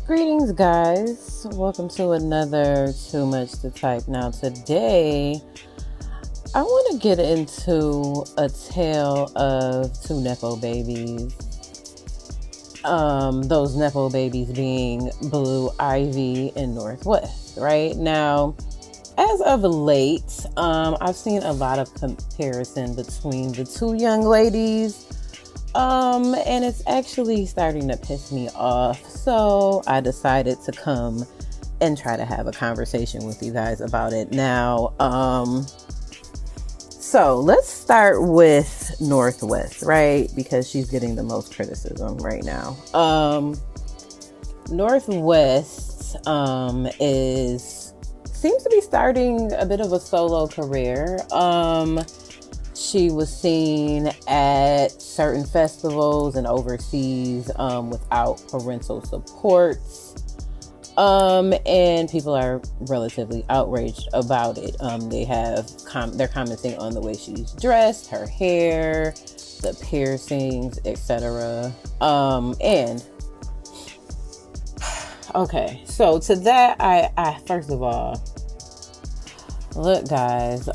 Greetings, guys. Welcome to another Too Much to Type. Now, today, I want to get into a tale of two Nepo babies. Those Nepo babies being Blue Ivy and Northwest, right? Now, as of late, I've seen a lot of comparison between the two young ladies. And it's actually starting to piss me off. So I decided to come and try to have a conversation with you guys about it. Now, so let's start with Northwest, right? Because she's getting the most criticism right now. Northwest, seems to be starting a bit of a solo career. She was seen at certain festivals and overseas without parental support. And people are relatively outraged about it. They're commenting on the way she's dressed, her hair, the piercings, etc. Okay, so to that, I first of all, look, guys,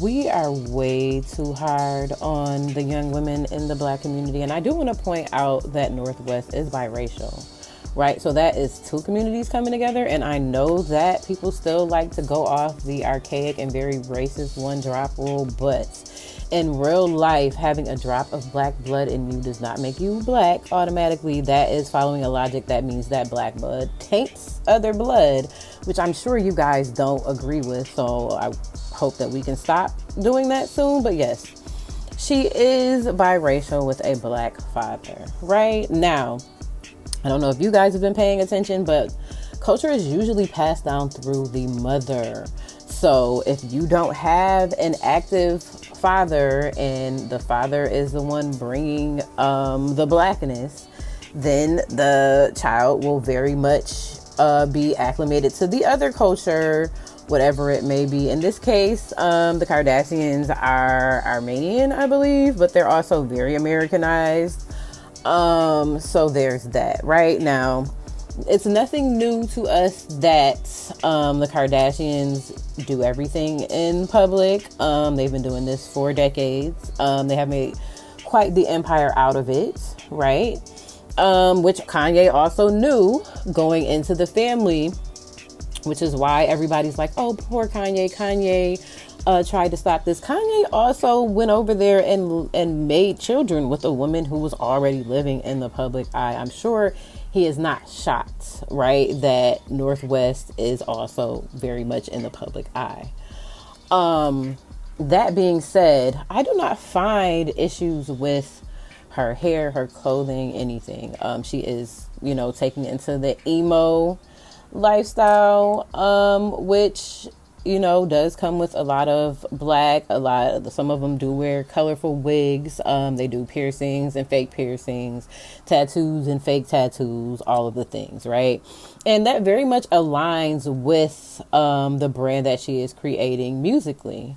we are way too hard on the young women in the Black community. And I do want to point out that Northwest is biracial, right? So that is two communities coming together. And I know that people still like to go off the archaic and very racist one drop rule. But in real life, having a drop of Black blood in you does not make you Black automatically. That is following a logic that means that Black blood taints other blood, which I'm sure you guys don't agree with. So I hope that we can stop doing that soon. But yes, she is biracial with a Black father. Right now, I don't know if you guys have been paying attention, but culture is usually passed down through the mother. So if you don't have an active father and the father is the one bringing the Blackness, then the child will very much be acclimated to the other culture, whatever it may be. In this case, the Kardashians are Armenian, I believe, but they're also very Americanized. So there's that. Right now, it's nothing new to us that the Kardashians do everything in public. They've been doing this for decades. They have made quite the empire out of it, right? Which Kanye also knew going into the family, which is why everybody's like, oh, poor Kanye. Kanye tried to stop this. Kanye also went over there and made children with a woman who was already living in the public eye. I'm sure he is not shocked, right, that Northwest is also very much in the public eye. That being said, I do not find issues with her hair, her clothing, anything. She is, taking into the emo lifestyle, which, does come with a lot of Black. Some of them do wear colorful wigs. They do piercings and fake piercings, tattoos and fake tattoos, all of the things, right? And that very much aligns with the brand that she is creating musically.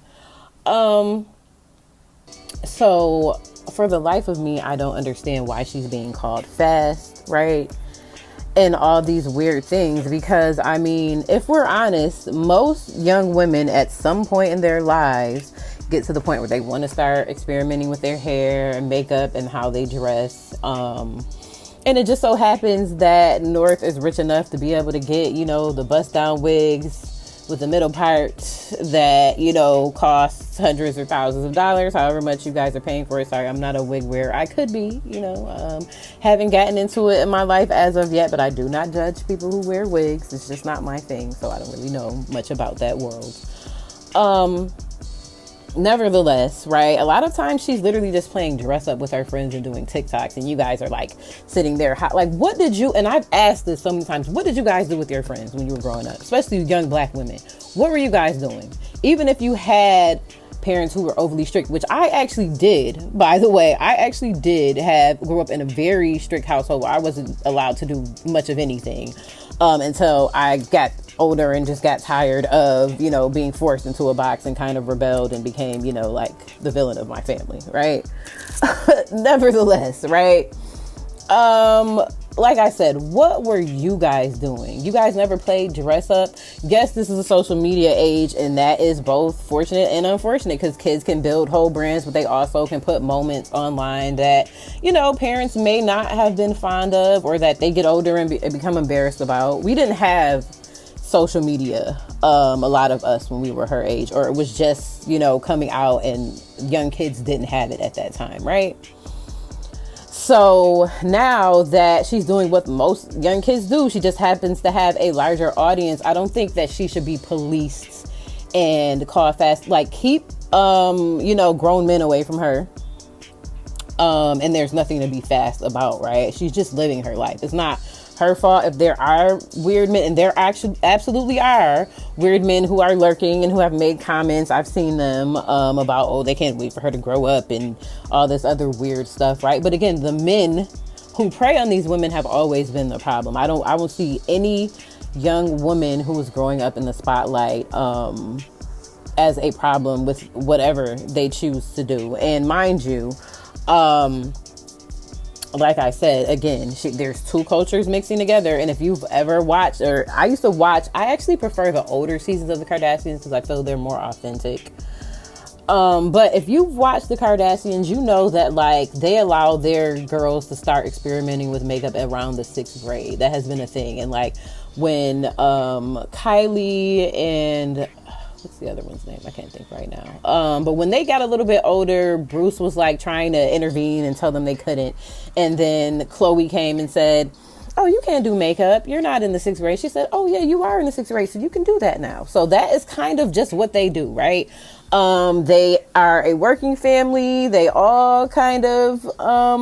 So for the life of me, I don't understand why she's being called fast, right? And all these weird things, because I mean, if we're honest, most young women at some point in their lives get to the point where they want to start experimenting with their hair and makeup and how they dress. And it just so happens that North is rich enough to be able to get, the bust down wigs with the middle part that, costs hundreds or thousands of dollars, however much you guys are paying for it. Sorry, I'm not a wig wearer. I could be, haven't gotten into it in my life as of yet, but I do not judge people who wear wigs. It's just not my thing. So I don't really know much about that world. Nevertheless, right, a lot of times she's literally just playing dress up with her friends and doing TikToks, and you guys are like sitting there like, what did you, and I've asked this so many times, what did you guys do with your friends when you were growing up, especially young Black women? What were you guys doing? Even if you had parents who were overly strict, which I actually did, by the way. I actually grew up in a very strict household where I wasn't allowed to do much of anything until I got older and just got tired of, being forced into a box and kind of rebelled and became, like the villain of my family, right? Nevertheless, right? like I said, what were you guys doing? You guys never played dress up. Yes, this is a social media age, and that is both fortunate and unfortunate, because kids can build whole brands, but they also can put moments online that, you know, parents may not have been fond of, or that they get older and become embarrassed about. We didn't have social media, a lot of us, when we were her age, or it was just, you know, coming out, and young kids didn't have it at that time, right? So now that she's doing what most young kids do, she just happens to have a larger audience. I don't think that she should be policed and called fast. Like, keep, you know, grown men away from her. And there's nothing to be fast about, right? She's just living her life. It's not her fault if there are weird men, and there actually absolutely are weird men who are lurking and who have made comments. I've seen them about, oh, they can't wait for her to grow up and all this other weird stuff, right? But again, the men who prey on these women have always been the problem. I won't see any young woman who is growing up in the spotlight as a problem with whatever they choose to do. And mind you, like I said, again, there's two cultures mixing together. And if you've ever watched, or I actually prefer the older seasons of the Kardashians because I feel they're more authentic. But if you've watched the Kardashians, you know that, like, they allow their girls to start experimenting with makeup around the 6th grade. That has been a thing. And like when Kylie and what's the other one's name? I can't think right now. But when they got a little bit older, Bruce was like trying to intervene and tell them they couldn't. And then Khloe came and said, oh, you can't do makeup. You're not in the 6th grade. She said, oh yeah, you are in the 6th grade, so you can do that now. So that is kind of just what they do, right? They are a working family. They all kind of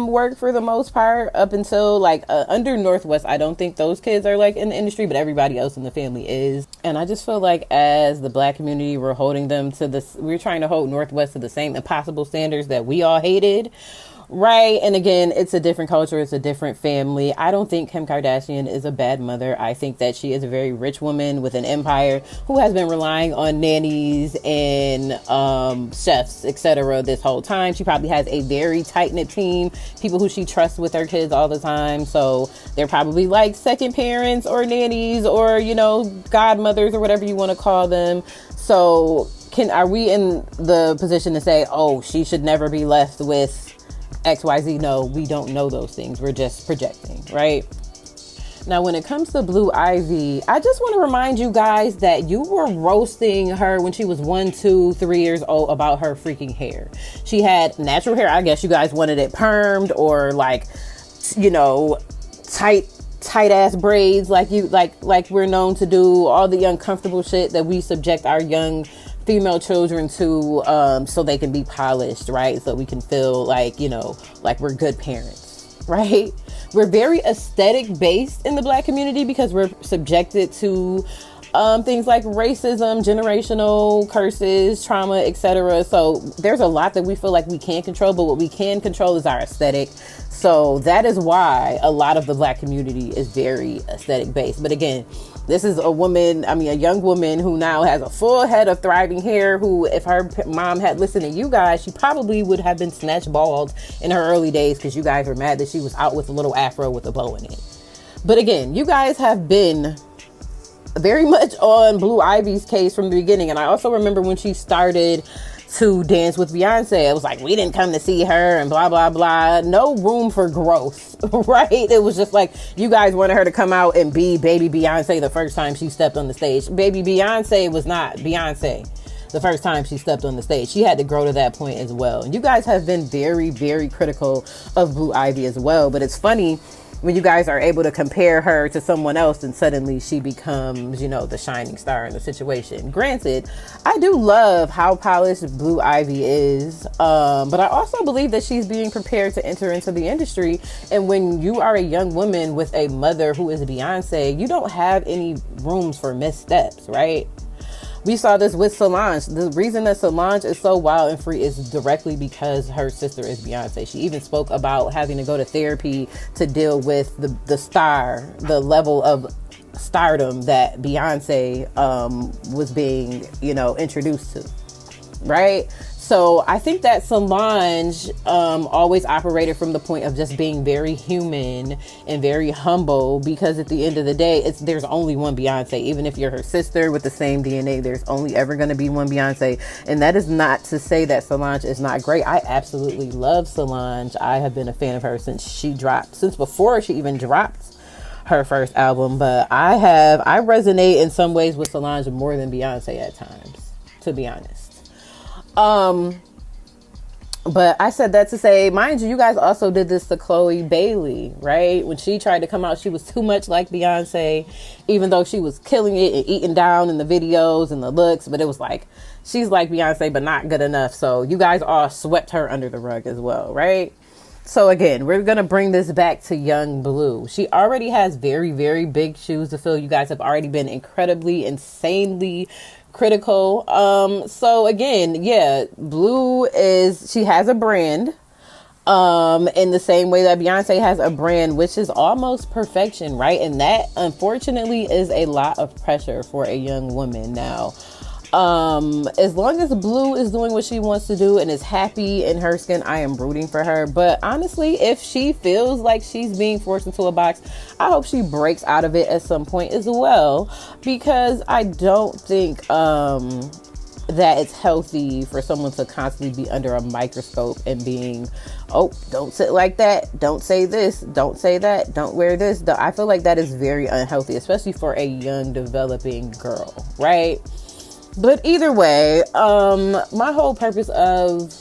work for the most part up until like under Northwest. I don't think those kids are like in the industry, but everybody else in the family is. And I just feel like as the Black community, we're trying to hold Northwest to the same impossible standards that we all hated. Right. And again, it's a different culture. It's a different family. I don't think Kim Kardashian is a bad mother. I think that she is a very rich woman with an empire who has been relying on nannies and chefs, etc. this whole time. She probably has a very tight-knit team, people who she trusts with her kids all the time. So they're probably like second parents or nannies or, you know, godmothers or whatever you want to call them. So are we in the position to say, oh, she should never be left with XYZ? No, we don't know those things. We're just projecting, right? Now, when it comes to Blue Ivy, I just want to remind you guys that you were roasting her when she was 1, 2, 3 years old about her freaking hair. She had natural hair. I guess you guys wanted it permed or like, you know, tight ass braids like we're known to do, all the uncomfortable shit that we subject our young female children to, so they can be polished, right? So we can feel like, you know, like we're good parents, right? We're very aesthetic based in the Black community because we're subjected to things like racism, generational curses, trauma, etc. So there's a lot that we feel like we can't control, but what we can control is our aesthetic. So that is why a lot of the Black community is very aesthetic based. But again, this is a young woman who now has a full head of thriving hair, who, if her mom had listened to you guys, she probably would have been snatched bald in her early days because you guys were mad that she was out with a little afro with a bow in it. But again, you guys have been very much on Blue Ivy's case from the beginning. And I also remember when she started to dance with Beyonce, it was like, we didn't come to see her and blah, blah, blah. No room for growth, right? It was just like, you guys wanted her to come out and be baby Beyonce the first time she stepped on the stage. Baby Beyonce was not Beyonce the first time she stepped on the stage. She had to grow to that point as well. And you guys have been very, very critical of Blue Ivy as well. But it's funny when you guys are able to compare her to someone else and suddenly she becomes, you know, the shining star in the situation. Granted, I do love how polished Blue Ivy is, but I also believe that she's being prepared to enter into the industry. And when you are a young woman with a mother who is Beyonce, you don't have any rooms for missteps, right? We saw this with Solange. The reason that Solange is so wild and free is directly because her sister is Beyonce. She even spoke about having to go to therapy to deal with the level of stardom that Beyonce was being, you know, introduced to. right? So I think that Solange always operated from the point of just being very human and very humble, because at the end of the day, there's only one Beyonce. Even if you're her sister with the same DNA, there's only ever going to be one Beyonce. And that is not to say that Solange is not great. I absolutely love Solange. I have been a fan of her since before she even dropped her first album. But I resonate in some ways with Solange more than Beyonce at times, to be honest. But I said that to say, mind you, you guys also did this to Chloe Bailey, right? When she tried to come out, she was too much like Beyonce, even though she was killing it and eating down in the videos and the looks. But it was like, she's like Beyonce, but not good enough. So you guys all swept her under the rug as well, right? So again, we're going to bring this back to Young Blue. She already has very, very big shoes to fill. You guys have already been insanely critical. So again, yeah, Blue she has a brand, in the same way that Beyonce has a brand, which is almost perfection, right? And that unfortunately is a lot of pressure for a young woman. Now, as long as Blue is doing what she wants to do and is happy in her skin, I am rooting for her. But honestly, if she feels like she's being forced into a box, I hope she breaks out of it at some point as well, because I don't think that it's healthy for someone to constantly be under a microscope and being, oh, don't sit like that, don't say this, don't say that, don't wear this. I feel like that is very unhealthy, especially for a young developing girl, right? But either way, my whole purpose of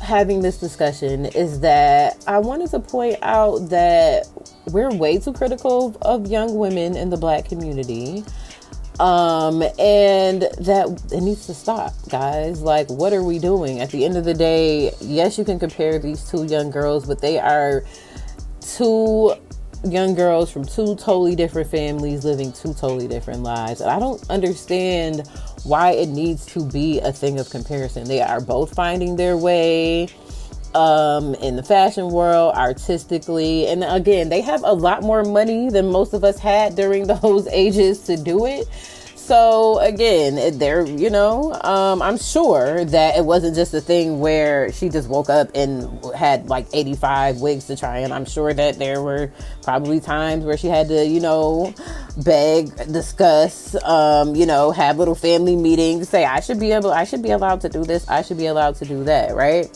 having this discussion is that I wanted to point out that we're way too critical of young women in the Black community, and that it needs to stop, guys. Like, what are we doing? At the end of the day, yes, you can compare these two young girls, but they are two young girls from two totally different families living two totally different lives. And I don't understand why it needs to be a thing of comparison. They are both finding their way in the fashion world, artistically. And again, they have a lot more money than most of us had during those ages to do it. So again, they're, I'm sure that it wasn't just a thing where she just woke up and had like 85 wigs to try. And I'm sure that there were probably times where she had to, beg, discuss, have little family meetings, say, I should be allowed to do this. I should be allowed to do that. Right.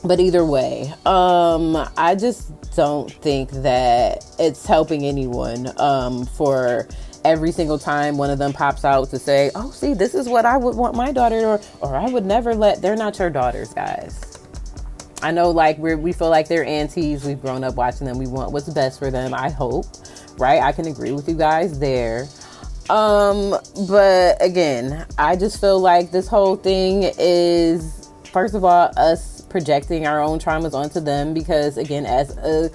But either way, I just don't think that it's helping anyone, for every single time one of them pops out to say, oh, see, this is what I would want my daughter, or I would never they're not your daughters, guys. I know, like, we feel like they're aunties. We've grown up watching them. We want what's best for them, I hope, right? I can agree with you guys there. But again, I just feel like this whole thing is, first of all, us projecting our own traumas onto them, because again, as a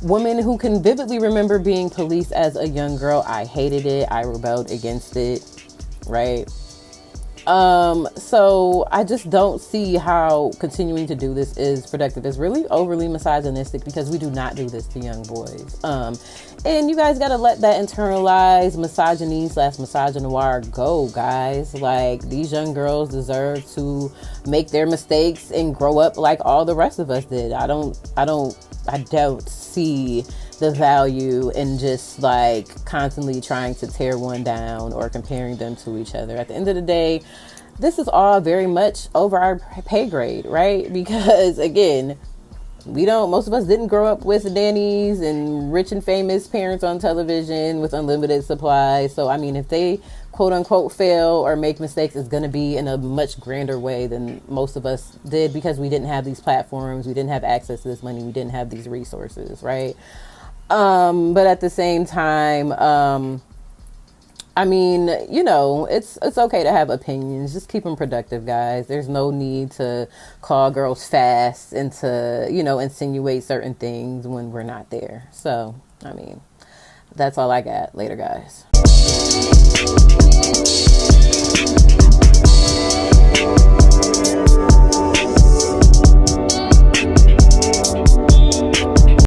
woman who can vividly remember being policed as a young girl, I hated it. I rebelled against it, right? So I just don't see how continuing to do this is productive. It's really overly misogynistic, because we do not do this to young boys. And you guys got to let that internalized misogynoir go, guys. Like, these young girls deserve to make their mistakes and grow up like all the rest of us did. I don't see the value in just like constantly trying to tear one down or comparing them to each other. At the end of the day, this is all very much over our pay grade, right? Because again, most of us didn't grow up with nannies and rich and famous parents on television with unlimited supplies. So, I mean, if they quote unquote fail or make mistakes, it's going to be in a much grander way than most of us did, because we didn't have these platforms. We didn't have access to this money. We didn't have these resources, right? But at the same time, I mean, it's okay to have opinions. Just keep them productive, guys. There's no need to call girls fast and to, insinuate certain things when we're not there. So, I mean, that's all I got. Later, guys.